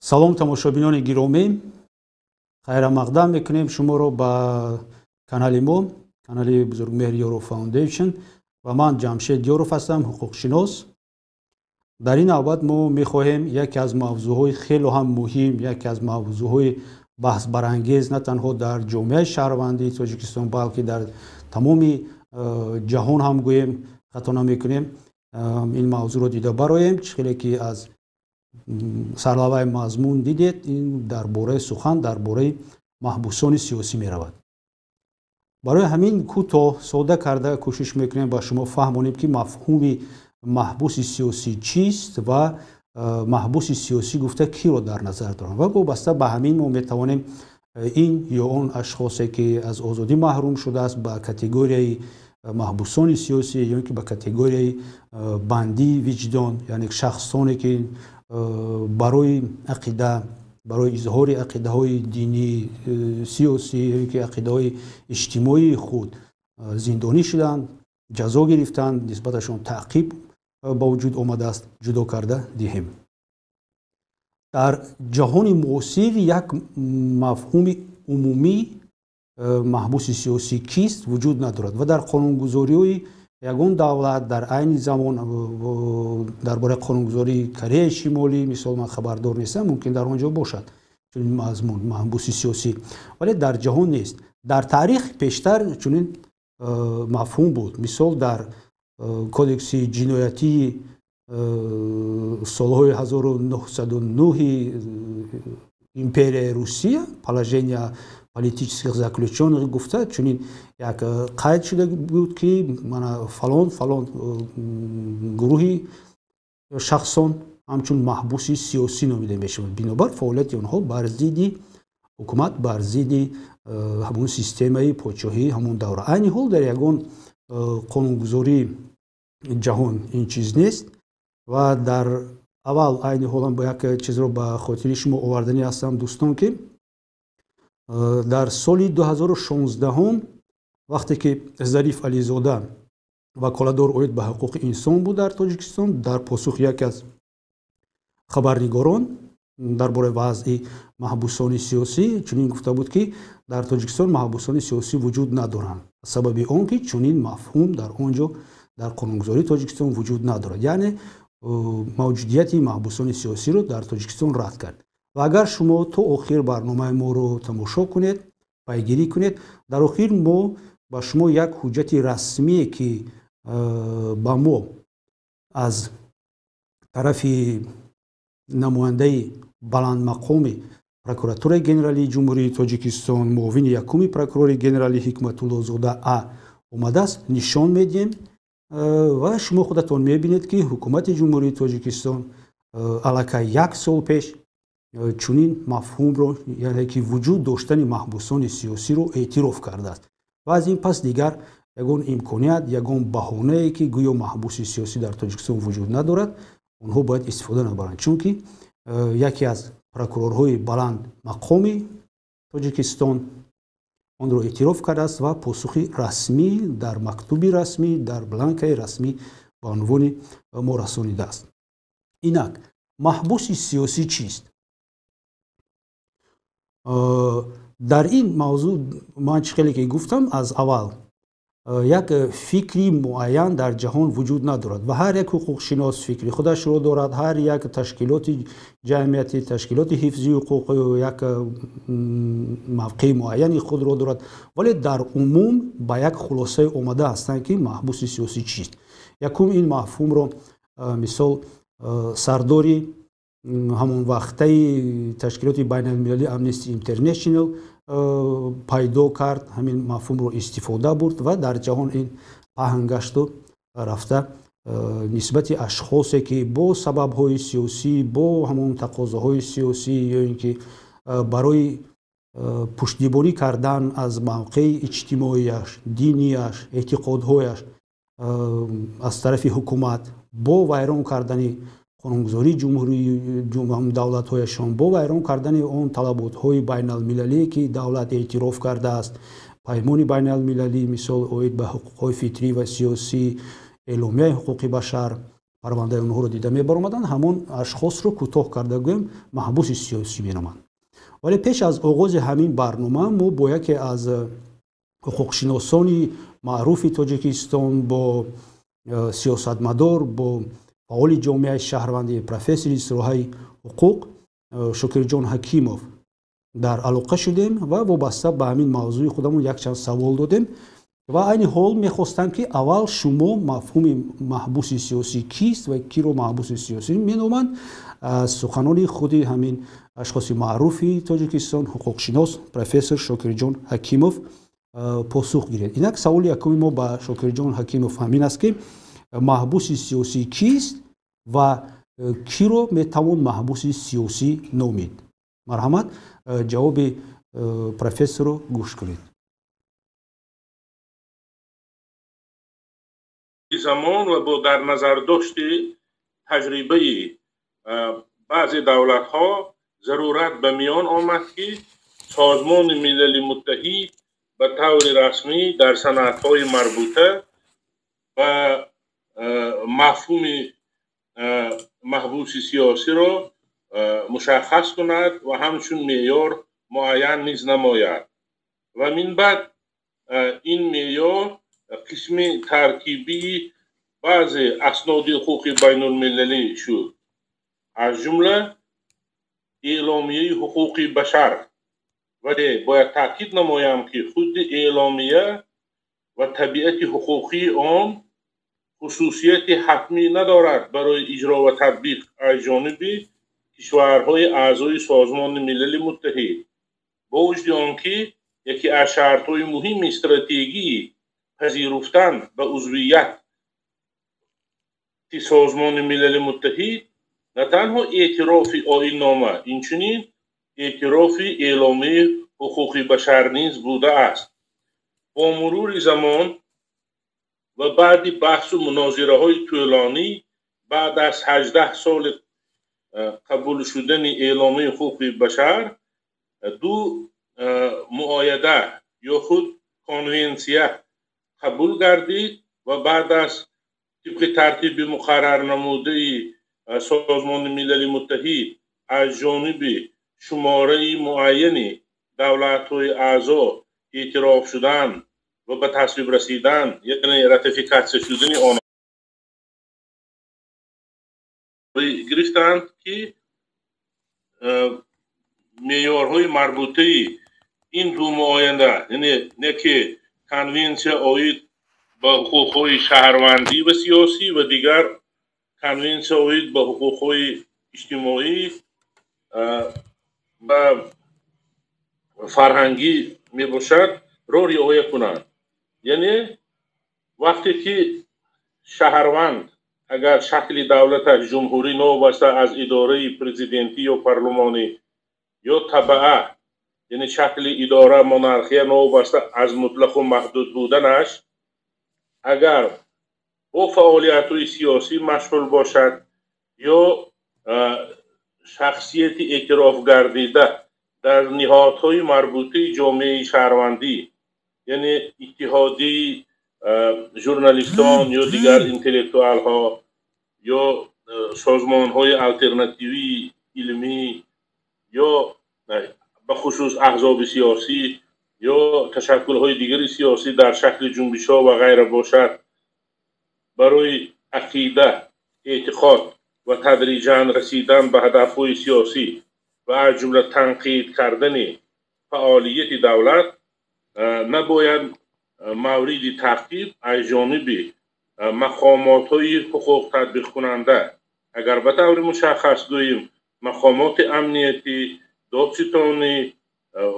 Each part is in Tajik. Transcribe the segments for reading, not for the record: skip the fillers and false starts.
салом тамошобинони гиромӣ, хайрамақдам мекунем шуморо ба канали мо, канали Бузургмеҳр Ёров Foundation ва ман Ҷамшед Ёров ҳастам, ҳуқуқшинос. дар ин навбат мо мехоҳем яке аз мавзӯъҳои хеле ҳам муҳим, яке аз мавзӯъҳои баҳсбарангез на танҳо дар ҷомеаи шаҳрвандии Тоҷикистон, балки дар тамоми ҷаҳон ҳам гӯем хато намекунем, ин мавзӯъро дида бароем. чӣ хеле ки аз сарлаваи мазмун дидед, ин дар бораи сухан дар бораи маҳбусони сиёсӣ меравад. барои ҳамин кӯтоҳ сода карда кӯшиш мекунем ба шумо фаҳмонем ки мафҳуми маҳбуси сиёсӣ чист ва маҳбуси сиёсӣ гуфта киро дар назар доранд ва вобаста ба ҳамин мо метавонем ин ё он ашхосе ки аз озодӣ маҳрум шудааст ба категорияи маҳбусони сиёсӣ ё ин ки ба категорияи бандии виҷдон, яъне шахсоне ки барои ақида, барои изҳори ақидаҳои динӣ, сиёсӣ ё ин ки ақидаҳои иҷтимоии худ зиндонӣ шуданд, ҷазо гирифтанд, нисбаташон таъқиб ба вуҷуд омадааст, ҷудо карда диҳем. дар ҷаҳони муосир як мафҳуми умумӣ маҳбуси сиёсӣ кист вуҷуд надорад ва дар қонунгузориҳои ягон давлат дар айни замон дар бораи қонунгузории Кореяи Шимолӣ мисол ман хабардор нестам, мумкин дар он ҷо бошад чунин мазмун маҳбуси сиёсӣ, вале дар ҷаҳон нест. дар таърих пештар чунин мафҳум буд. мисол дар кодекси ҷиноятии солҳои 1909 империяи Русия, положения политических заключенных гуфта чунин як қайд шуда буд ки фалон гурӯҳи шахсон ҳамчун маҳбуси сиёсӣ номида мешаванд. бинобар фаъолияти онҳо бар зидди ҳукумат, бар зидди ҳамон системаи подшоҳӣ ҳамон давра. айни ҳол дар ягон қонунгузории ҷаҳон ин чиз нест ва дар аввал айни ҳолам бо як чизро ба хотири шумо овардани ҳастам дӯстон ки дар соли 2016 вақте ки Зариф Ализода ваколадор оид ба ҳуқуқи инсон буд дар Тоҷикистон, дар посухи яке аз хабарнигорон дар бораи вазъи маҳбусони сиёсӣ чунин гуфта буд ки дар Тоҷикистон маҳбусони сиёсӣ вуҷуд надоранд, сабаби он ки чунин мафҳум дар он ҷо дар қонунгузории Тоҷикистон вуҷуд надорад, яъне мавҷудияти маҳбусони сиёсиро дар Тоҷикистон рад кард. ва агар шумо то охир барномаи моро тамошо кунед, пайгирӣ кунед, дар охир мо ба шумо як ҳуҷҷати расмие ки ба мо аз тарафи намояндаи баландмақоми прокуратураи генералии ҷумҳурии Тоҷикистон, муовини якуми прокурори генералӣ Ҳикматуллозода А омадааст, нишон медиҳем ва шумо худатон мебинед ки ҳукумати ҷумҳурии Тоҷикистон аллакай як сол пеш чунин мафҳумро, яъне ки вуҷуд доштани маҳбусони сиёсиро эътироф кардааст ва аз ин пас дигар ягон имконият, ягон баҳонае ки гӯё маҳбуси сиёсӣ дар Тоҷикистон вуҷуд надорад, онҳо бояд истифода набаранд, чунки яке аз прокурорҳои баландмақоми Тоҷикистон онро эътироф кардааст ва посухи расмӣ дар мактуби расмӣ, дар бланкаи расмӣ ба унвони мо расонидааст. инак маҳбуси сиёсӣ чист? дар ин мавзӯъ ман чӣ хеле ки гуфтам аз аввал як фикри муайян дар ҷаҳон вуҷуд надорад ва ҳар як ҳуқуқшинос фикри худашро дорад, ҳар як ташкилоти ҷамъиятӣ, ташкилоти ҳифзи ҳуқуқ як мавқеи муайяни худро дорад, вале дар умум ба як хулосае омада ҳастанд ки маҳбуси сиёсӣ чист. якум ин мафҳумро мисол сардори ҳамонвақтаи ташкилоти байналмилалӣ Amnesty International пайдо кард, ҳамин мафҳумро истифода бурд ва дар ҷаҳон ин паҳн гашту рафта нисбати ашхосе ки бо сабабҳои сиёсӣ, бо ҳамон тақозоҳои сиёсӣ ё ин ки барои пуштибонӣ кардан аз мавқеи иҷтимоияш, динияш, эътиқодҳояш аз тарафи ҳукумат, бо вайрон кардани қонунгузории ҷумҳурии давлатҳояшон, бо вайрон кардани он талаботҳои байналмилалие ки давлат эътироф кардааст, паймони байналмилалӣ мисол оид ба ҳуқуқҳои фитрӣ ва сиёсӣ, эъломияи ҳуқуқи башар парвандаи онҳоро дида мебаромаданд, ҳамон ашхосро кӯтоҳ карда гӯем маҳбуси сиёсӣ меноманд. вале пеш аз оғози ҳамин барнома мо бо яке аз ҳуқуқшиносони маъруфи Тоҷикистон, бо сиёсатмадор, бо фаъоли ҷомеаи шаҳрвандӣ, профессори соҳаи ҳуқуқ Шокирҷон Ҳакимов дар алоқа шудем ва вобаста ба ҳамин мавзӯи худамон якчанд савол додем ва айни ҳол мехостам ки аввал шумо мафҳуми маҳбуси сиёсӣ кист ва киро маҳбуси сиёсӣ меноманд. аз суханони худи ҳамин ашхоси маъруфи Тоҷикистон, ҳуқуқшинос профессор Шокирҷон Ҳакимов посух гиред. инак саволи якуми мо ба Шокирҷон Ҳакимов ҳамин аст ки маҳбуси сиёсӣ кист ва киро метавон маҳбуси сиёсӣ номид? марҳамат, ҷавоби профессорро гӯш кунед. زمان و با در نظر داشت تجربه بعضی دولت ها ضرورت به میان آمد که سازمان ملل متحد به طور رسمی در صنعت های مربوطه و مفهوم محبوس سیاسی را مشخص کند و همچون معیار معین نیز نماید و من بعد این معیار قسم ترکیبی بعض اسناد حقوقی بین المللی شد، از جمله اعلامیه حقوق بشر. ولی باید تاکید نمایم که خود اعلامیه و طبیعت حقوقی آن خصوصیت حتمی ندارد برای اجرا و تطبیق از جانب کشورهای اعضای سازمان ملل متحد، با وجود آنکه یکی از شرطهای مهم استراتژی پذیرفتن به عضویت سازمان ملل متحد نه تنها اعتراف آیین‌نامه، اینچنین اعتراف اعلامیه حقوق بشر نیز بوده است. با مرور زمان و بعد بحث و مناظره های طولانی بعد از 18 سال قبول شدن اعلامیه حقوق بشر، دو معاهده یا خود کنونسیه قبول گردید و بعد از طبق ترتیب مقرر نموده سازمان ملل متحد از جانب شماره معین دولت‌های اعضا اعتراف شدن و به تصویب رسیدن، یعنی راتیفیکاسیون شدن آن گرفتند که معیارهای مربوطه این دو معاهده، یعنی نه که کنونسیون آید به حقوق‌های شهروندی و سیاسی و دیگر کنونسیون آید به حقوق‌های اجتماعی و فرهنگی می باشد را رعایت کنند. یعنی وقتی که شهروند اگر شکل دولتش جمهوری نوبسته از اداره پرزیدنتی یا پارلمانی یا تبعه، یعنی شکل اداره مونارخی نوبسته از مطلق و محدود بودنش، اگر با فعالیت‌های سیاسی مشغول باشد یا شخصیت اعتراف گردیده در نهادهای مربوطه جامعه شهروندی، یعنی اتحادیه ژورنالیستان یا دیگر انتلکتوال ها یا سازمان های الटरनेटिवی علمی یا به خصوص احزاب سیاسی یا تشکل های دیگر سیاسی در شکل جنبش ها و غیره باشد، برای عقیده، اعتقاد و تدریجاً رسیدن به هدف های سیاسی و از جمله تنقید کردن فعالیت دولت نباید مورد تعقیب از جانب مقامات های حقوق تطبیق کننده، اگر به طور مشخص گوییم مقامات امنیتی، دادستانی،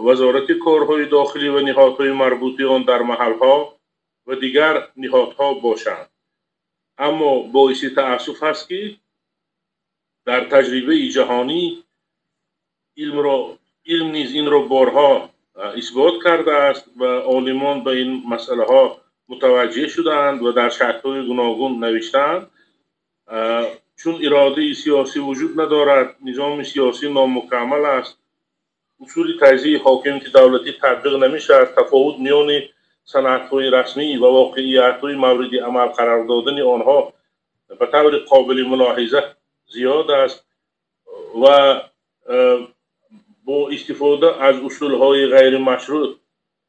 وزارت کارهای داخلی و نهادهای مربوطه آن در محلها و دیگر نهادها باشند. اما باعث تأسف است که در تجربه جهانی علم نیز این را بارها اثبات کرده است و عالمان به این مسئله ها متوجه شدند و در شکل‌های گوناگون نوشتند. چون اراده سیاسی وجود ندارد، نظام سیاسی نامکمل است، اصول تجزیه حاکمیت دولتی تطبیق نمی‌شود، تفاوت میان صنعت‌های رسمی و واقعیت‌های مورد عمل قرار دادن آنها به طور قابل ملاحظه زیاد است و با استفاده از اصولهای غیر مشروع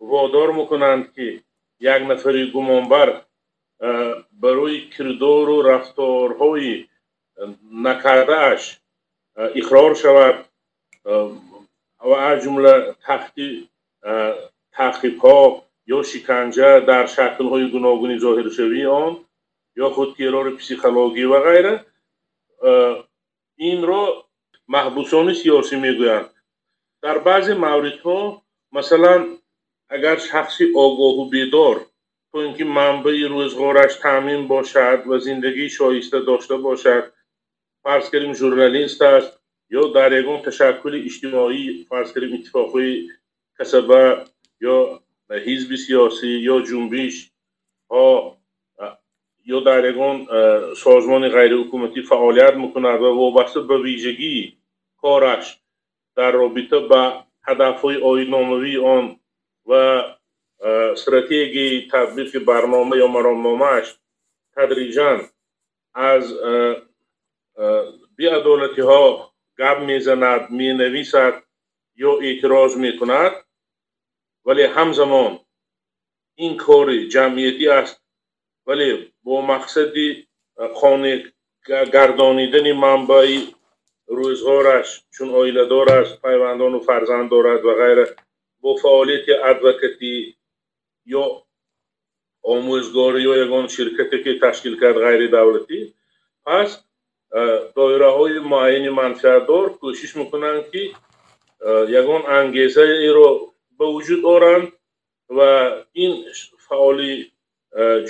وادار میکنند که یک نفر گمانبر برای کردار و رفتارهای نکرده اش اقرار شود و از جمله تعقیب ها یا شکنجه در شکل های گوناگونی ظاهر شوی آن یا خود ترور پسیکولوژی و غیره، این را محبوسان سیاسی میگویند. در بعضی موردها مثلا اگر شخصی آگاه و بیدار تا اینکه منبع روزگارش تامین باشد و زندگی شایسته داشته باشد، فرض کنیم ژورنالیست است یا در یگان تشکل اجتماعی، فرض کنیم اتفاقی کسبه یا حزب سیاسی یا جنبش ها یا در یگان سازمان غیر حکومتی فعالیت میکند و وابسته به ویژگی کارش در رابطه به هدفهای آیین‌ناموی آن و استراتژی تطبیق برنامه یا مرامنامه‌اش تدریجاً از بی‌عدالتی ها گپ میزند، مینویسد یا اعتراض میکند، ولی همزمان این کار جمعیتی است ولی با مقصد خانه گردانیدن منبع روزگارش، چون آیله دار است، پیوندان و فرزند دارد و غیره، با فعالیت ادوکاتی یا آموزگاری یا یگان شرکتی که تشکیل کرد غیر دولتی، پس دایره های معین منفعتدار کوشش میکنند که یگان انگیزه ای رو به وجود آورند و این فعال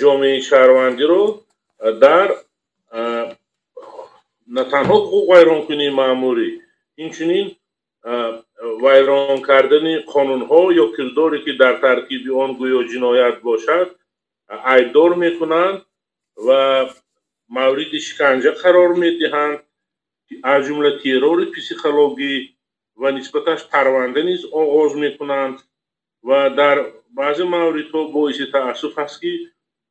جامعه شهروندی رو در نه تنها حقوق ویران کنی ماموری، اینچنین ویران کردن قانون ها یا کرداری که در ترکیب آن گویا جنایت باشد ایدار میکنند و مورد شکنجه قرار میدهند، از جمله ترور پسیکولوژی و نسبتش پرونده نیز آغاز میکنند و در بعضی موردها باعث تأسف است که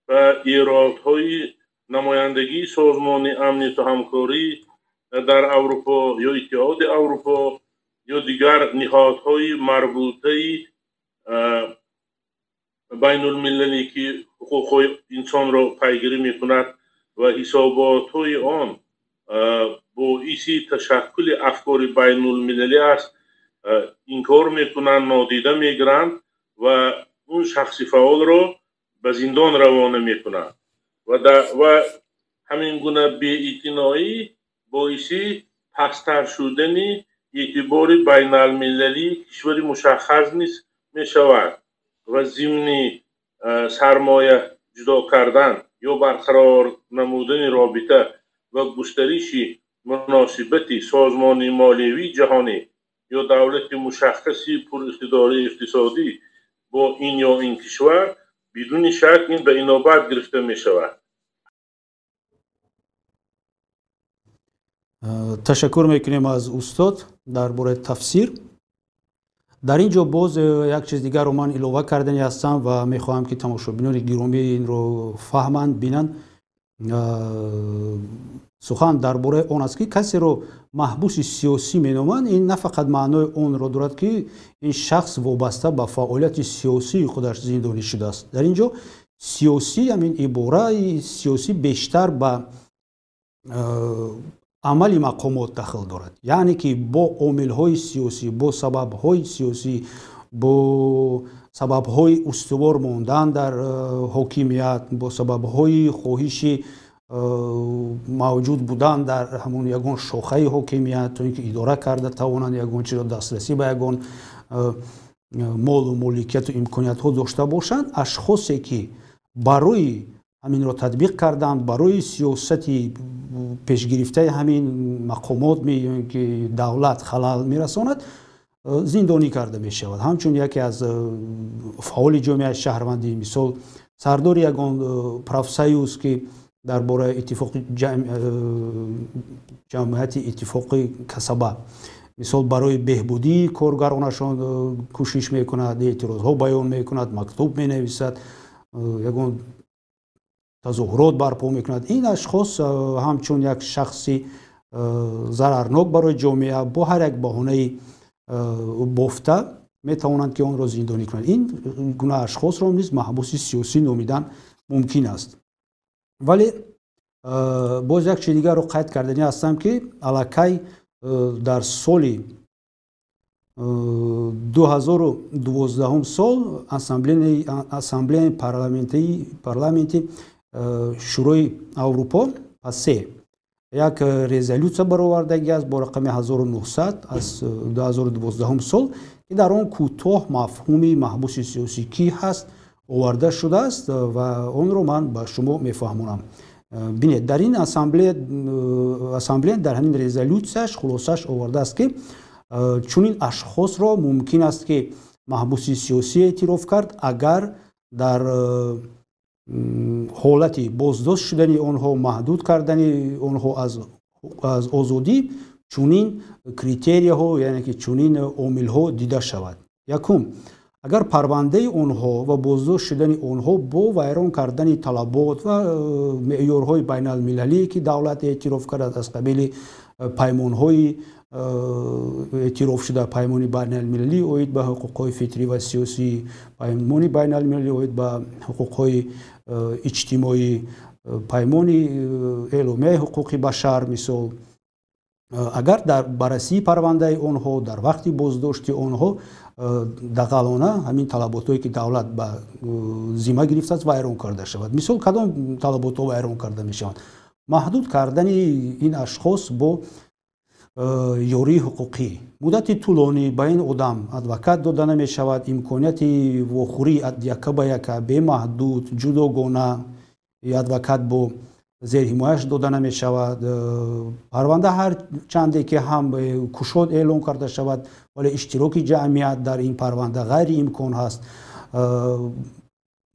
به ایرادهای نمایندگی سازمان امنیت و همکاری در اروپا یا اتحاد اروپا یا دیگر نهادهای مربوطه بین المللی که حقوق انسان را پیگیری میکند و حسابات های آن باعث تشکل افکار بین المللی است، این کار میکنند، نادیده میگیرند و اون شخصی فعال را به زندان روانه میکنند و همین گونه بی‌اعتنایی باعث پستر شدن اعتبار بین المللی کشور مشخص نیست میشود و ضمن سرمایه جدا کردن یا برقرار نمودن رابطه و گسترش مناسبت سازمان مالیوی جهانی یا دولت مشخصی پر اقتدار اقتصادی با این یا این کشور بدون شک این به اینابت گرفته می شود. تشکر میکنیم از استاد درباره تفسیر. در اینجا باز یک چیز دیگر رو من علاوه کردنی هستم و میخواهم که تماشابینان گرامی این رو فهمند بینن. سخن درباره آن است که کسی رو محبوس سیاسی مینامند، این نه فقط معنای اون رو دارد که این شخص وابسته به فعالیت سیاسی خودش زندانی شده است. در اینجا سیاسی، همین عباره سیاسی بیشتر به عمل مقامات دخل دارد، یعنی که با عامل‌های سیاسی، با سبب‌های سیاسی، با سبب‌های استوار ماندن در حاکمیت، با سبب‌های خواهش موجود بودن در همون یگان شاخه حاکمیت تا اینکه اداره کرده توانند یگان چیز دسترسی به یگان مال و مالکیت و امکانیت ها داشته باشند، اشخاصی که برای همین را تطبیق کردن، برای سیاستی پیشگرفته همین مقامات که دولت خلل میرساند زندانی کرده می شود. همچون یکی از فعال جامعه شهروندی، مثال سردار یگان پروفسیوس که درباره اتفاق جمعیت اتفاق کسبه مثال برای بهبودی کارگرانشان کوشش میکند، اعتراض ها بیان میکند، مکتوب می نویسد، یگان تظاهرات برپا میکند. این اشخاص همچون یک شخصی ضررناک برای جامعه با هر یک بهانه بافته میتوانند که آن را زندانی کنند. این گونه اشخاص را نیز محبوس سیاسی نامیدن ممکن است. ولی باز یک چیز دیگر رو قید کردنی هستم که الکی در سال 2012 سال اسامبله پارلمنتی شورای اروپا پسه یک رزولوسیون برآوردگی است با رقم 1900 از 2012 سال که در آن کوتاه مفهوم محبوس سیاسی کی هست آورده شده است و آن رو من به شما میفهمونم. ببینید در این اسامبله در همین رزولوسیونش خلاصش آورده است که چنین اشخاص را ممکن است که محبوس سیاسی اعتراف کرد اگر در حالت بازداشت شدن آنها محدود کردن آنها از آزادی چنین کریتریا ها یعنی که چنین عامل ها دیده شود. یکم اگر پرونده آنها و بازداشت شدن آنها با ویران کردن طلبات و معیارهای بین المللی که دولت اعتراف کرد از قبیل پیمانهای اعتراف شده، پیمان بین المللی اوید به حقوقهای فطری و سیاسی، پیمان بین المللی اوید به حقوقهای اجتماعی، پیمان اعلامیه حقوق بشر مثال، اگر در بررسی پرونده آنها در وقت بازداشت آنها دقیقانه همین طلباتی که دولت به ذمه گرفته است ویران کرده شود. مثال کدام طلبات ها ویران کرده می شوند؟ محدود کردن این اشخاص با یاری حقوقی، مدت طولانی به این آدم ادوکات داده نمی شود، امکانیت واخوری یک به یک به محدود جداگانه ادوکات با زیر حمایش داده نمی شود. پرونده هر چندی که هم کشاد اعلام کرده شود ولی اشتراک جمعیت در این پرونده غیر امکان هست.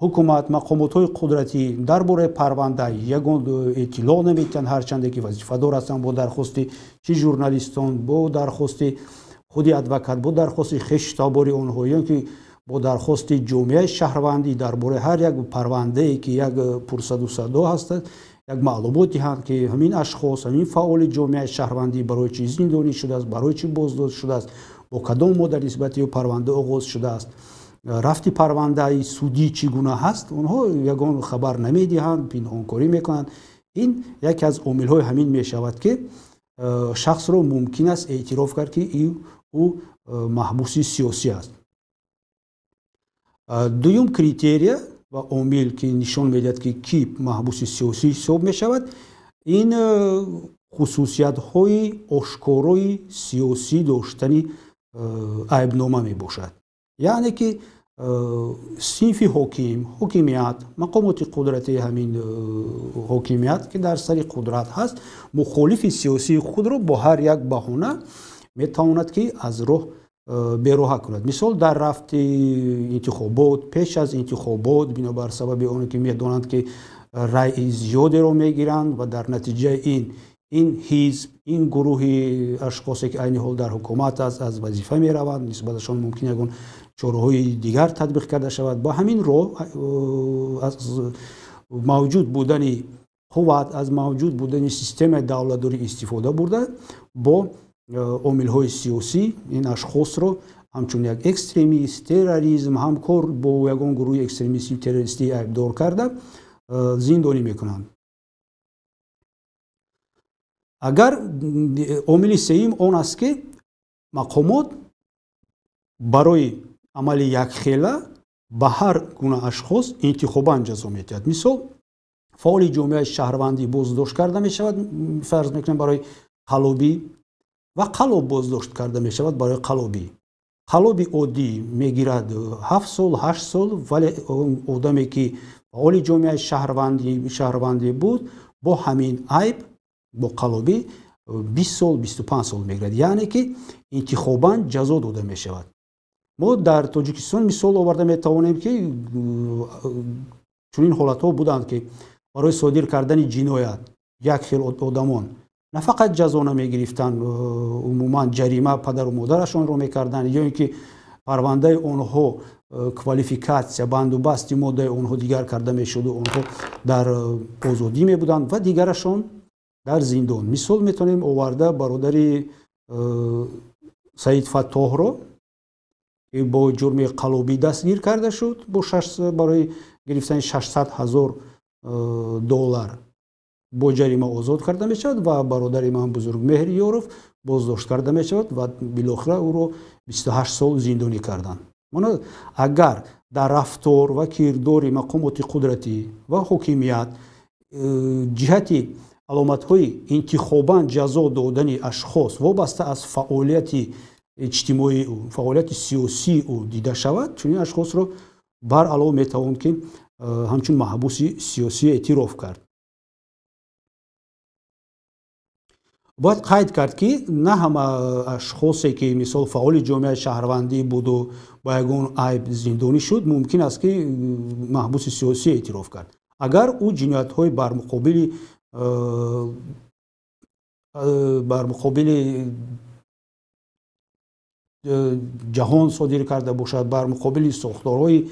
حکومت مقامات های قدرتی درباره پرونده یگان اطلاع نمیتن، هر چندی که وظیفه دار هستند با درخواست چه ژورنالیستان، با درخواست خودی ادوکات، با درخواست خشتاباری آنها یا که با درخواست جامعه شهروندی درباره هر یک پرونده ای که یک پرسد و صدا هست یک معلوماتی هست که همین اشخاص همین فعال جامعه شهروندی برای چی زندانی شده است، برای چی بازداشت شده است، با کدام مدت نسبت به پرونده آغاز شده است، رفتی پرونده سودی چگونه هست، اونها یگان خبر نمیدهند، پنهانکاری میکنند. این یکی از عامل های همین میشود که شخص رو ممکن است اعتراف کرد که او محبوس سیاسی است. دوم کریتریا و عامل که نشان میدهد که کی محبوس سیاسی حساب می شود این خصوصیت های آشکارای سیاسی داشتن عیبنامه می باشد. یعنی که صنف حاکمیت مقامات قدرتی همین حاکمیت که در سر قدرت هست مخالف سیاسی خود را با هر یک بهانه می تواند که از راه بیراه کند. مثال در رفت انتخابات، پیش از انتخابات بنابر سبب آن که میدانند که رأی زیادی را میگیرند و در نتیجه این حزب این گروه اشخاصی که عین حال در حکومت از وظیفه میروند نسبتشان ممکن یگان چاره‌های دیگر تطبیق کرده شود. با همین راه از موجود بودن قوت، از موجود بودن سیستم دولتداری استفاده برده با عامل های سیاسی این اشخاص رو همچون یک اکستریمیست تروریسم همکار با یگان گروه اکستریمیستی تروریستی عیبدار کرده زندانی میکنند. اگر عامل سوم آن است که مقامات برای عمل یک خیله به هر گونه اشخاص انتخاباً جزا میدهد. مثال فعال جامعه شهروندی بازداشت کرده می شود، فرض میکنیم برای قلابی و قلاب بازداشت کرده می شود برای قلابی. قلابی عادی میگیرد 7 سال 8 سال ولی آدمی که فعال جامعه شهروندی بود با همین عیب با قلابی 20 سال 25 سال میگیرد. یعنی که انتخاباً جزا داده می شود. ما در تاجیکستان مثال آورده می توانیم که چنین حالت ها بودند که برای صادر کردن جنایت یک خیل آدمان نه فقط جزا نمی گرفتند، عموما جریمه پدر و مادرشان رو میکردند یا اینکه پرونده آنها کوالیفیکاسیا بندوبستی ماده اونها دیگر کرده میشد و اونها در آزادی می بودند و دیگرشون در زندان. مثال میتونیم آورده برادری سعید فتاح رو که با جرم قلابی دستگیر کرده شد برای گرفتن 600,000 دلار با جریمه آزاد کرده می شود و برادر من بزرگ مهریارов بازداشت کرده می شود و بالاخره او رو 28 سال زندانی کردند. اگر در رفتار و کردار مقامات قدرتی و حاکمیت جهتی علامت‌های انتخاباً جزا دادن اشخاص وابسته از فعالیت اجتماعی او، فعالیت سیاسی او دیده شود، چنین اشخاص را بر علاوه میتوان که همچون محبوس سیاسی اعتراف کرد. باید قید کرد که نه همه اشخاصی که مثال فعال جامعه شهروندی بود و با یگان عیب زندانی شد ممکن است که محبوس سیاسی اعتراف کرد. اگر او جنایت‌های بر مقابل جهان صادر کرده باشد، بر مقابل ساختارهای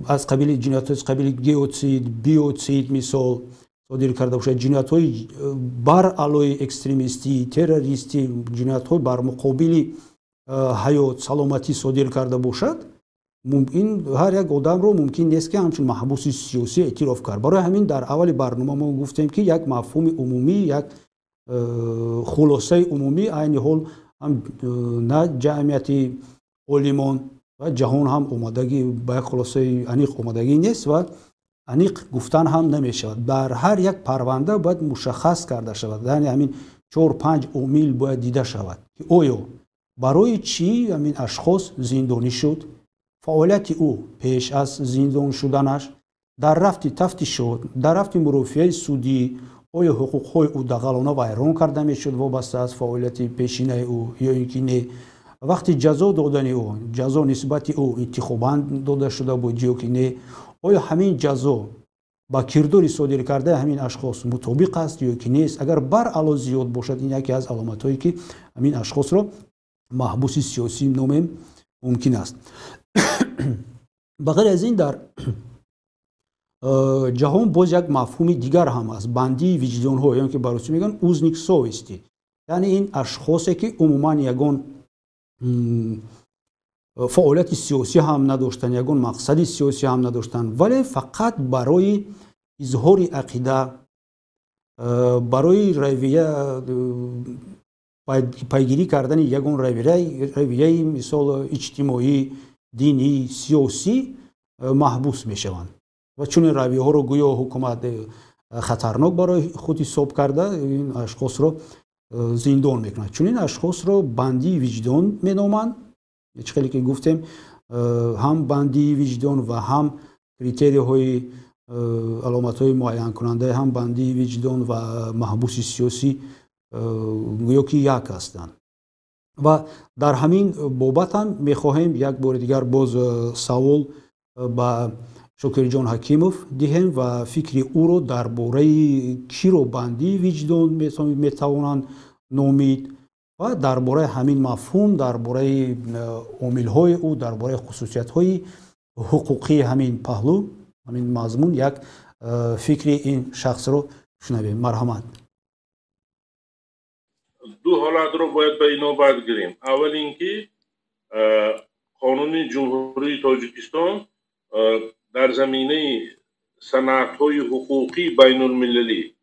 از قبیل جنایت‌های از قبیل گیوسید، بیوسید مثال صادر کرده باشد، جنایت‌های بر علیه اکستریمیستی، تروریستی، جنایت‌های بر مقابل حیات، سلامتی صادر کرده باشد، این هر یک آدم رو ممکن نیست که همچون محبوس سیاسی اعتراف کرد. برای همین در اول برنامه ما گفتیم که یک مفهوم عمومی، یک خلاصه عمومی عین حال هم نه جمعیت عالمان و جهان هم اومدگی با یک خلاصه انیق اومدگی نیست و انیق گفتن هم نمی شود. در هر یک پرونده باید مشخص کرده شود، یعنی همین 4-5 عامل باید دیده شود که آیا برای چی همین اشخاص زندانی شد، فعالیت او پیش از زندان شدنش، در رفت تفتیشات، در رفت مرافعه سودی آیا حقوق‌های او دغلانه ویران کرده میشد وابسته از فعالیت پیشینه او یا اینکه نه، وقتی جزا دادن او، جزا نسبت او انتخاباً داده شده بود یا که نه، آیا همین جزا با کردار صادر کرده همین اشخاص مطابق است یا که نیست. اگر بر علاوه زیاد باشد این یکی از علامت‌هایی که همین اشخاص را محبوس سیاسی نام ممکن است. بغیر از این در جهان باز یک مفهوم دیگر هم است، بندی وجدان ها، یعنی که برای میگن اوزنیک سویستی، یعنی این اشخاصی که عموما یگان فعالیت سیاسی هم نداشتن، یگان مقصد سیاسی هم نداشتن، ولی فقط برای اظهار عقیده، برای رویه پیگیری کردن یگان رویه مثال اجتماعی، دینی، سیاسی محبوس می شوند و چون رویه ها رو گویا حکومت خطرناک برای خود حساب کرده این اشخاص رو زندان میکنند. چون این اشخاص رو بندی وجدان می نامند، خیلی که گفتیم هم بندی وجدان و هم کریتری های علامت های معین کننده هم بندی وجدان و محبوس سیاسی گویا که یک هستند. و در همین بابت هم میخواهیم یک بار دیگر باز سوال با شکر جان حکیموف دهیم و فکر او رو درباره کی رو بندی وجدان میتوانند نامید و درباره همین مفهوم، درباره عامل‌های او، درباره خصوصیت‌های حقوقی همین پهلو، همین مضمون یک فکر این شخص رو شنویم. مرحمت. دو حالت رو باید به اینا برگیریم. اول اینکه قانون جمهوری تاجیکستان در زمینه صنعت‌های حقوقی بین المللی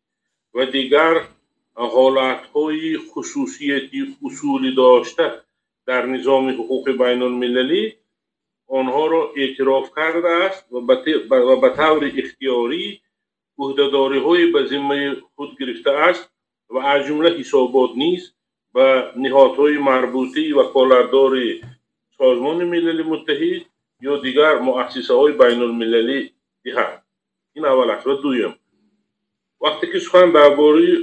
و دیگر حالت‌های خصوصیتی اصولی داشته در نظام حقوق بین المللی آنها را اعتراف کرده است و به طور اختیاری عهده‌داری‌های به ذمه خود گرفته است و از جمله حسابات نیز به نهادهای مربوطه وکالتدار سازمان ملل متحد یا دیگر مؤسسه‌های بین المللی دهد. این اول است. و دویم، وقتی که سخن درباره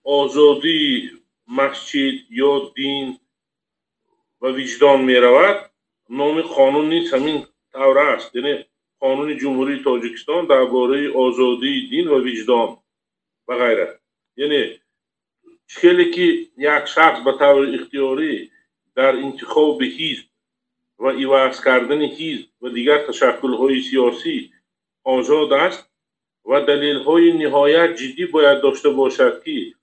آزادی مسجد یا دین و وجدان می رود، نام قانون نیست همین طور است، یعنی قانون جمهوری تاجیکستان درباره آزادی دین و وجدان و غیره. یعنی چیزی که یک شخص به طور اختیاری در انتخاب حزب و ایواز کردن حزب و دیگر تشکل‌های سیاسی آزاد است و دلیل‌های نهایت جدی باید داشته باشد که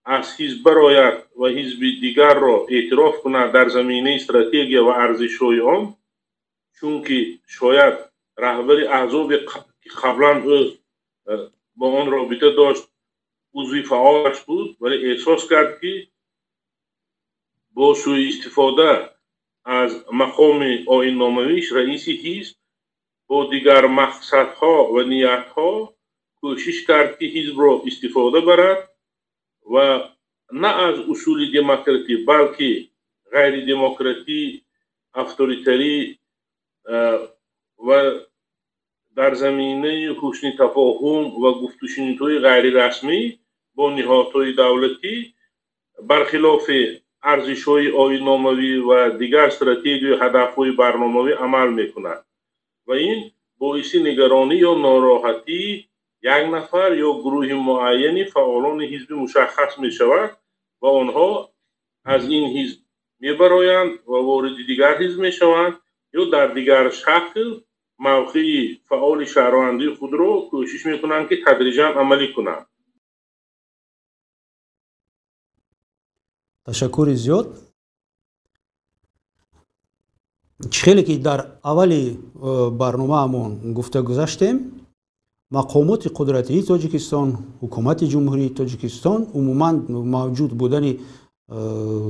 از حزب برآید و حزب دیگر را اعتراف کند در زمینه استراتژی و ارزش‌های آن، چون که شاید رهبر احزاب که قبلا با آن رابطه داشت عضو فعالش بود، ولی احساس کرد که با سوء استفاده از مقام آیین‌نامه‌ایش رئیس حزب با دیگر مقصدها و نیتها کوشش کرد که حزب را استفاده برد و نه از اصول دموکراتی بلکه غیر دموکراتی، اتوریتری و در زمینه حسن تفاهم و گفت و شنودهای غیر رسمی با نهادهای دولتی برخلاف ارزش‌های آیین‌نامه‌ای و دیگر استراتژی و هدف‌های برنامه‌ای عمل می‌کند و این باعث نگرانی یا ناراحتی یک نفر یا گروه معینی فعالان حزب مشخص می‌شود و آنها از این حزب می‌برآیند و وارد دیگر حزب می‌شوند یا در دیگر شکل موقع فعال شهروندی خود را کوشش می‌کنند که تدریجاً عملی کنند. تشکر زیاد. خیلی که در اولی برنامه همون گفته گذاشتیم، مقامات قدرتی تاجیکستان، حکومت جمهوری تاجیکستان عموما موجود بودن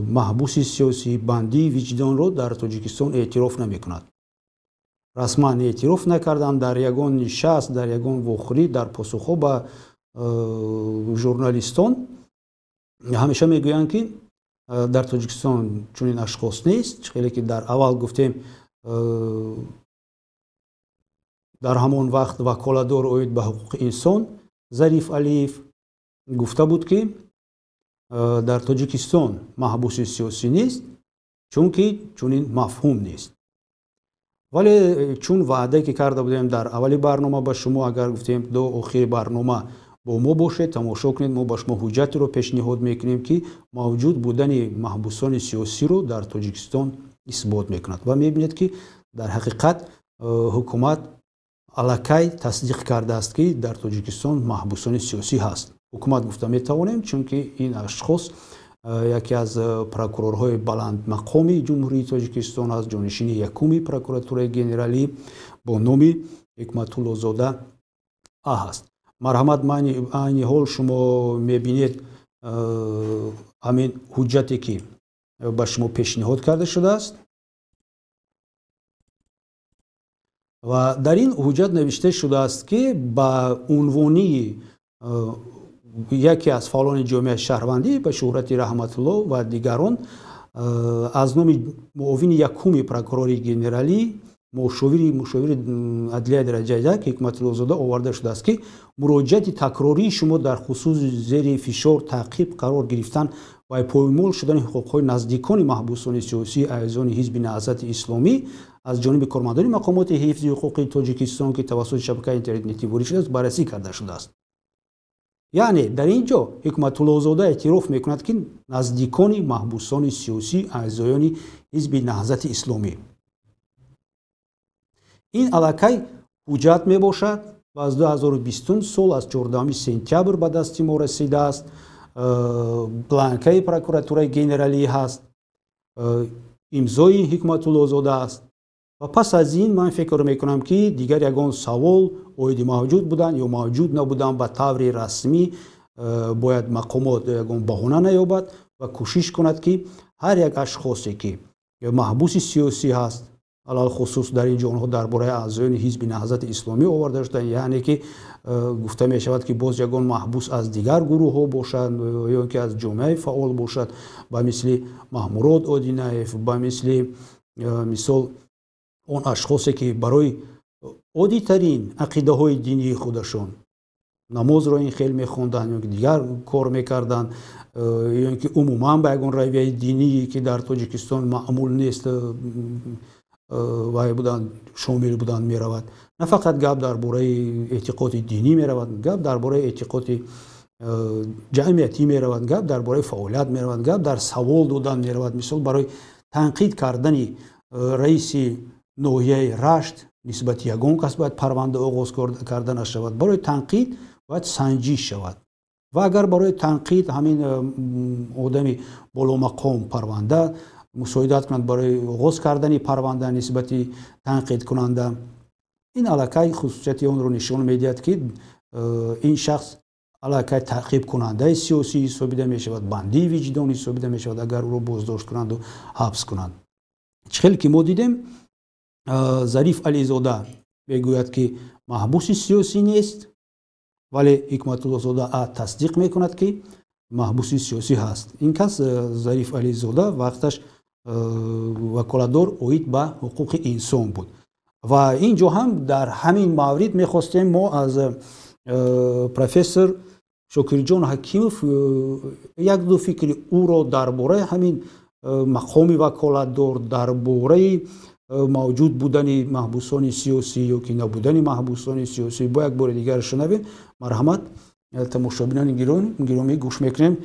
محبوس سیاسی بندی وجدان رو در تاجیکستان اعتراف نمی کند. رسما اعتراف نکردن. در یگان نشست، در یگان واخری، در پاسخ به ژورنالیستان همیشه میگویند که در تاجیکستان چنین اشخاص نیست. خیلی که در اول گفتیم در همان وقت وکالتدار اوید به حقوق انسان ظریف علیف گفته بود که در تاجیکستان محبوس سیاسی نیست چون که چنین مفهوم نیست. ولی چون وعده که کرده بودیم در اولی برنامه به شما، اگر گفتیم دو آخر برنامه با ما باشه تماشا کنید، ما با شما حجت رو پیشنهاد میکنیم که موجود بودن محبوسان سیاسی رو در تاجیکستان اثبات میکند و میبینید که در حقیقت حکومت الکی تصدیق کرده است که در تاجیکستان محبوسان سیاسی هست. حکومت گفته میتوانیم چون که این اشخاص یکی از پروکورورهای بلند مقامی جمهوری تاجیکستان است، جانشین یکمی پروکوراتور گنرالی با نام حکمت‌الله زاده هست. مرحمت، این حال شما میبینید همین حجتی که به شما پیشنهاد کرده شده است و در این حجت نوشته شده است که با عنوانی یکی از فعالان جامعه شهروندی به شهرت رحمت الله و دیگران از نام معاون یکم پروکورور گنرالی مشاور عدلیه درجه یک حکمت‌الله زاده آورده شده است که مراجعت تکراری شما در خصوص زیر فشار تعقیب قرار گرفتن و پایمال شدن حقوق‌های نزدیکان محبوسان سیاسی اعضای حزب نهضت اسلامی از جانب کارمندان مقامات حفظ حقوق تاجیکستان که توسط شبکه اینترنتی واریز شده است بررسی کرده شده است. یعنی در اینجا حکمت‌الله زاده اعتراف میکند که نزدیکان محبوسان سیاسی اعضایان حزب نهضت اسلامی. این الکی حجت می باشد و از 2020 سال از 14 سپتامبر به دست ما رسیده است. بلانکه پروکوراتور گنرالی هست، امضای حکمت‌الله زاده است و پس از این من فکر میکنم که دیگر یگان سوال اوید موجود بودن یا موجود نبودن به طور رسمی باید مقامات یگان بهانه نیابد و کوشش کند که هر یک اشخاصی که محبوس سیاسی هست، علال خصوص در اینجا آنها درباره اعضایان حزب نهضت اسلامی آورده شدند، یعنی که گفته می شود که باز یگان محبوس از دیگر گروه ها باشند یا که از جامعه فعال باشد، با مثل محمود آدینایف، با مثل اون اشخاصی که برای عادی ترین عقیده های دینی خودشان نماز را این خیلی میخوندن یا دیگر کار میکردن یا که عموما به یگان رویه دینی که در تاجیکستان معمول نیست و بودن شامل بودن میرود. نه فقط گپ درباره اعتقاد دینی میرود، گپ درباره اعتقاد جمعیتی میرود، گپ درباره فعالیت میرود، گپ در سوال دادن میرود. مثلا برای تنقید کردن رئیس نوحیه رشت نسبت یگان کس باید پرونده آغاز کرده نشود. برای تنقید باید سنجش شود و اگر برای تنقید همین آدمی بالا مقام پرونده مساعدت کنند برای آغاز کردن پرونده نسبت تنقید کننده، این علاقه خصوصیت اون رو نشان میدهد که این شخص علاقه تعقیب کننده سیاسی حسابیده می شود، بندی وجدانی حسابیده می شود اگر او رو بازداشت کنند و حبس کنند. چخیل که ما دیدیم ظریف علیزاده میگوید که محبوس سیاسی نیست، ولی حکمت الله زاده تصدیق میکند که محبوس سیاسی هست. این کس ظریف علیزاده وقتش وکالتدار اوید به حقوق انسان بود و اینجا هم در همین مورد میخواستیم ما از پروفسور شکرجان حکیموف یک دو فکر او را درباره همین مقام وکالتدار، درباره موجود بودن محبوسان سیاسی یا که نبودن محبوسان سیاسی با یک بار دیگر شنویم. مرحمت تماشابینان گرامی گوش میکنیم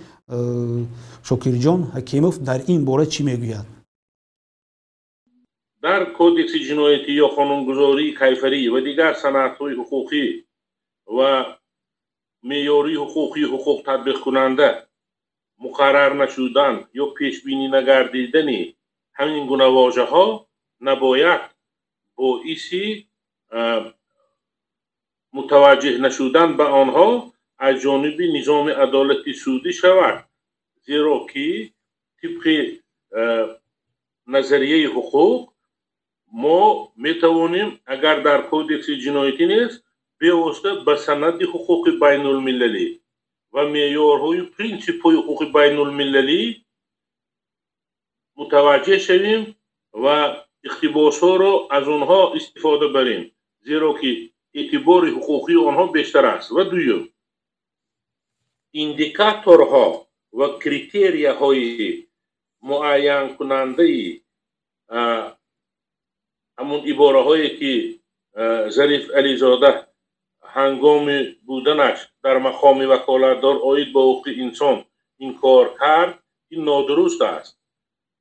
شکرجان حکیموف در این باره چی میگوید. در کودکس جنایتی یا قانونگذاری کیفری و دیگر سندهای حقوقی و معیاری حقوقی حقوق تطبیق کننده مقرر نشدن یا پیش بینی نگردیدن همین گونه واژه ها نباید باعث متوجه نشدن به آنها از جانب نظام عدالت سعودی شود، زیرا که طبق نظریه حقوق ما میتوانیم اگر در کودکس جنایتی نیست بیواسطه به سند حقوق بین المللی و معیارهای پرینسیپ های حقوق بین المللی متوجه شویم و اقتباس ها را از آنها استفاده بریم، زیرا که اعتبار حقوقی آنها بیشتر است. و دوم، ایندیکاتورها و کریتریاهای معین کننده همون عباره هایی که ظریف علیزاده هنگام بودنش در مقام وکالتدار عاید به حقوق انسان این کار کرد، این نادرست است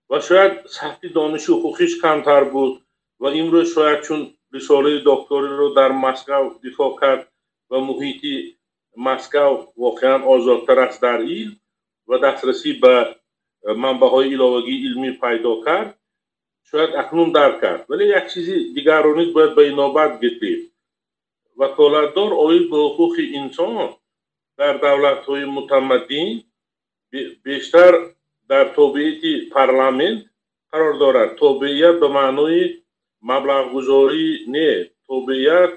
و شاید سطح دانش حقوقیش کمتر بود و امروز شاید چون رساله دکتری رو در مسکو دفاع کرد و محیط مسکو واقعا آزادتر است در علم و دسترسی به منبع‌های علاوه‌ای علمی پیدا کرد، شاید اکنون درک کرد. ولی یک چیز دیگرانی باید به نوبت گرفت. وکالتدار عاید به حقوق انسان در دولت‌های متمدن بیشتر در تابعیت پارلمان قرار دارد. تابعیت به معنای مبلغ گذاری نه، تابعیت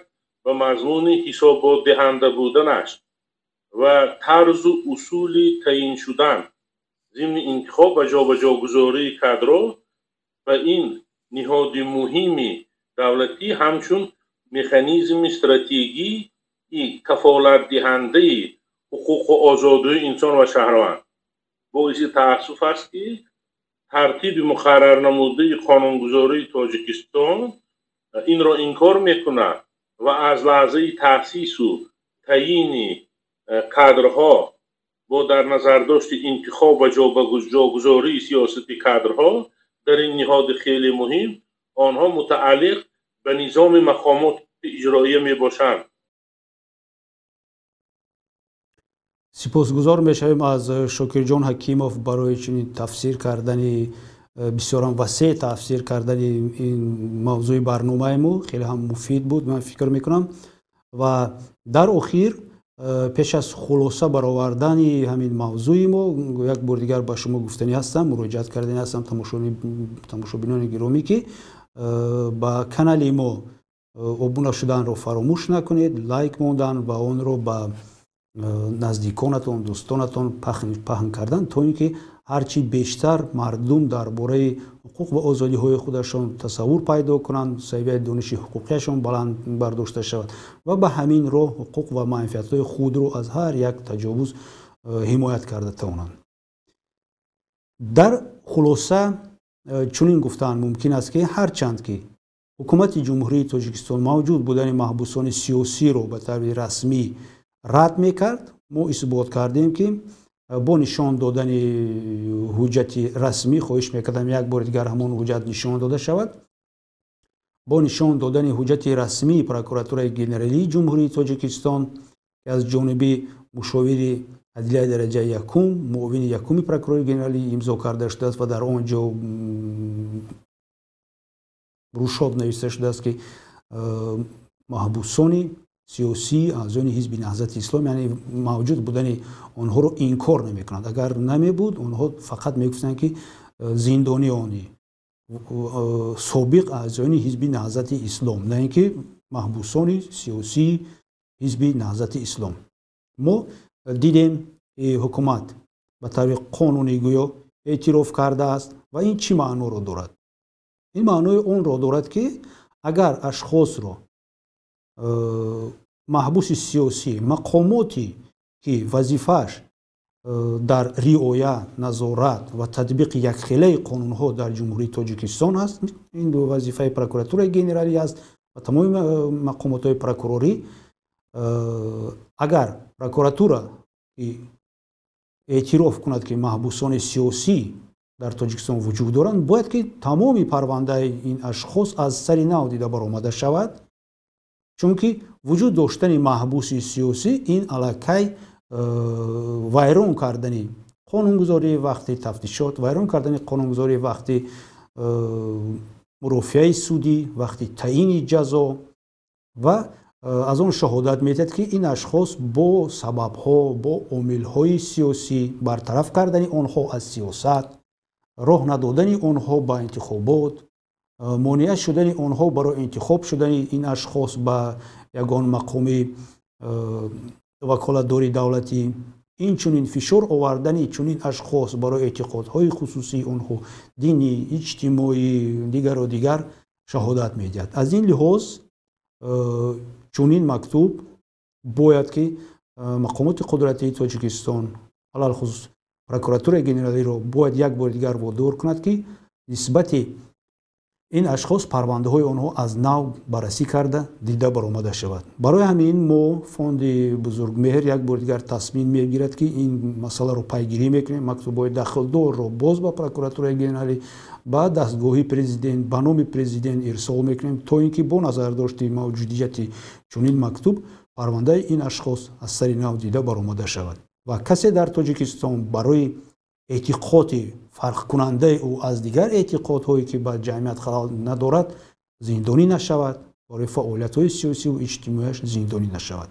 به مضمون حسابات دهنده بودنش و طرز و اصول تعیین شدن ضمن انتخاب و جابجاگذاری کادرها و این نهاد مهمی دولتی همچون مکانیزم استراتژی کفالت دهنده حقوق و آزادی انسان و شهروند. باعث تأسف است که ترتیب مقرر نموده قانونگذاری تاجیکستان این را انکار میکنه و از لحظه تأسیس و تعیین کادرها با در نظر داشت انتخاب و جاگذاری سیاست کادرها در این نهاد خیلی مهم آنها متعلق به نظام مقامات اجرایی می باشند. سپاسگزار میشویم از شکرجان حکیموف برای چنین تفسیر کردن بسیار وسیع تفسیر کردن این موضوع برنامه ما. خیلی هم مفید بود من فکر میکنم. و در اخیر پیش از خلاصه برآوردن همین موضوع ما یک بار دیگر با شما گفتنی هستم، مراجعت کردنی هستم تماشابینان گرامی که با کانال ما ابونه شدن رو فراموش نکنید، لایک موندن و اون رو با نزدیکانتون دوستانتون پهن کردن تا اینکه هرچی بیشتر مردم درباره حقوق و آزادی های خودشان تصور پیدا کنند، سویه دانش حقوقیشان بلند برداشته شود و به همین راه حقوق و منفعت های خود رو از هر یک تجاوز حمایت کرده توانند. در خلاصه چنین گفتن ممکن است که هرچند که حکومت جمهوری تاجیکستان موجود بودن محبوسان سیاسی رو به طور رسمی رد میکرد، ما اثبات کردیم که با نشان دادن حجت رسمی خواهش میکردم یک بار دیگر همون حجت نشان داده شود. با نشان دادن حجت رسمی پروکراتورای گنرالی جمهوری تاجیکستان که از جانب مشاور عدلیه درجه یکم معاون یکم پروکرور گنرالی امضا کرده شده است و در آنجا روشاب نوشته شده است که محبوسان سیاسی اعضای حزب نهضت اسلام یعنی موجود بودن آنها رو انکار نمیکنند. اگر نمی بود آنها فقط میگفتند که زندانیانی سابق اعضای حزب نهضت اسلام، نه اینکه محبوسان سیاسی حزب نهضت اسلام. ما دیدیم حکومت به طور قانونی گویا اعتراف کرده است و این چی معنا رو دارد؟ این معنای اون رو دارد که اگر اشخاص رو محبوس سیاسی مقاماتی که وظیفه‌اش در رعایت، نظارت و تطبیق یک خیله قانون‌ها در جمهوری تاجیکستان است، این دو وظیفه پروکراتور گنرالی است و تمام مقامات پروکوروری، اگر پروکراتور اعتراف کند که محبوسان سیاسی در تاجیکستان وجود دارند، باید که تمام پرونده این اشخاص از سر نو دیده برآمده شود، چون که وجود داشتن محبوس سیاسی این علاقه ویران کردن قانونگذاری وقتی تفتیشات، ویران کردن قانونگذاری وقتی مرافعه سودی، وقتی تعیین جزا و از آن شهادت میدهد که این اشخاص با سبب‌ها، با عامل‌های سیاسی، برطرف کردن آنها از سیاست، راه ندادن آنها به انتخابات، مانع شدن آنها برای انتخاب شدن این اشخاص به یگان مقام وکالتداری دولتی، این چنین فشار آوردن چنین اشخاص برای اعتقادهای خصوصی آنها، دینی، اجتماعی، دیگر و دیگر شهادت میدهد. از این لحاظ چنین مکتوب باید که مقامات قدرتی تاجیکستان علل خصوص پروکراتور گنرالی را باید یک بار دیگر وادار کند که نسبت این اشخاص پرونده های آنها از نو بررسی کرده دیده برآمده شود. برای همین ما فوند بزرگمهر یک بار دیگر تصمیم میگیرد که این مسئله رو پیگیری میکنیم، مکتوبات داخلدار رو باز با پروکراتور گنرالی با دستگاه پرزیدنت به نام پرزیدنت ارسال میکنیم تا اینکه با نظر داشته موجودیت چنین مکتوب پرونده این اشخاص از سر نو دیده برآمده شود و کسی در تاجیکستان برای اعتقاد فرق کننده او از دیگر اعتقادهایی که به جمعیت خلل ندارد زندانی نشود، برای فعالیت‌های سیاسی و اجتماعیش زندانی نشود.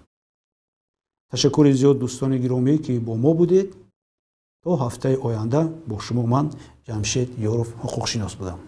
تشکر زیاد دوستان گرامی که با ما بودید. تا هفته آینده با شما من جمشید یاروف حقوقشناس بودم.